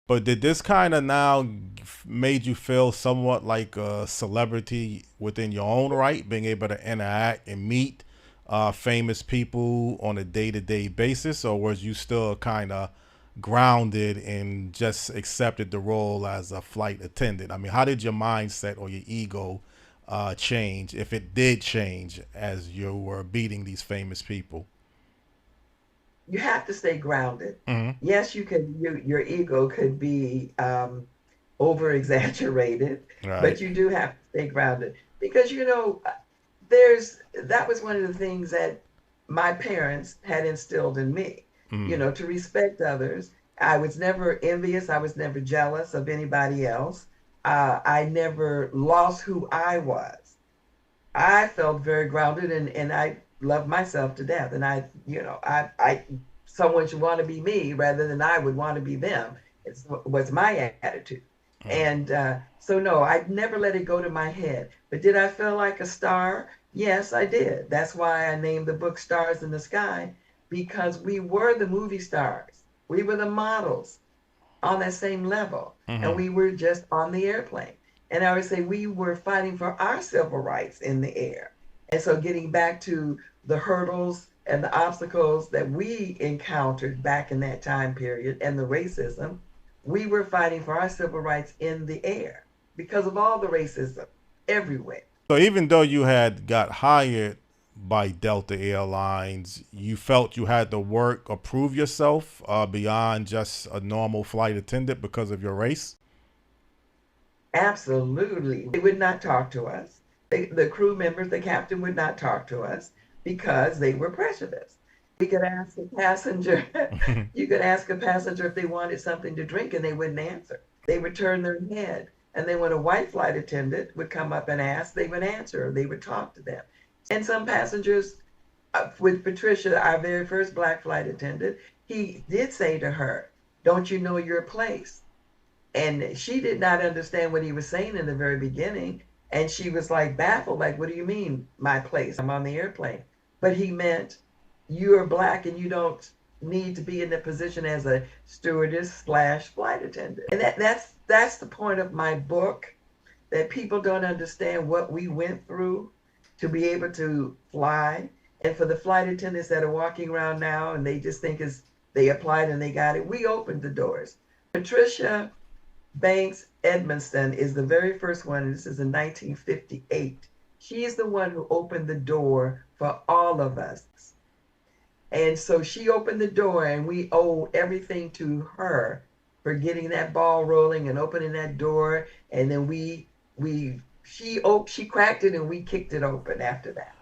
But did this kind of now made you feel somewhat like a celebrity within your own right, being able to interact and meet famous people on a day-to-day basis, or was you still kind of grounded and just accepted the role as a flight attendant? I mean, how did your mindset or your ego change, if it did change, as you were meeting these famous people? You have to stay grounded. Hmm. Yes, you can. Your ego could be over exaggerated, Right. but you do have to stay grounded because there's that was one of the things that my parents had instilled in me. Hmm. To respect others. I was never envious. I was never jealous of anybody else. I never lost who I was. I felt very grounded and I loved myself to death. And I someone should want to be me rather than I would want to be them. It was my attitude. And so, no, I never let it go to my head. But did I feel like a star? Yes, I did. That's why I named the book Stars in the Sky, because we were the movie stars. We were the models on that same level. And Hmm. we were just on the airplane. And I would say we were fighting for our civil rights in the air. And so getting back to the hurdles and the obstacles that we encountered back in that time period and the racism, we were fighting for our civil rights in the air because of all the racism everywhere. So even though you had got hired by Delta Airlines, you felt you had to work or prove yourself beyond just a normal flight attendant because of your race. Absolutely. They would not talk to us. The crew members, the captain would not talk to us because they were prejudiced. We could ask a passenger, you could ask a passenger if they wanted something to drink and they wouldn't answer. They would turn their head. And then when a white flight attendant would come up and ask, they would answer, or they would talk to them. And some passengers, with Patricia, our very first black flight attendant, he did say to her, "Don't you know your place?" And she did not understand what he was saying in the very beginning. And she was like baffled, like, what do you mean, my place? I'm on the airplane. But he meant you are black and you don't need to be in the position as a stewardess slash flight attendant. And that's the point of my book, that people don't understand what we went through to be able to fly. And for the flight attendants that are walking around now and they just think is they applied and they got it, we opened the doors. Patricia Banks Edmondson is the very first one. This is in 1958. She is the one who opened the door for all of us. And so she opened the door, and we owe everything to her for getting that ball rolling and opening that door. And then she cracked it, and we kicked it open after that.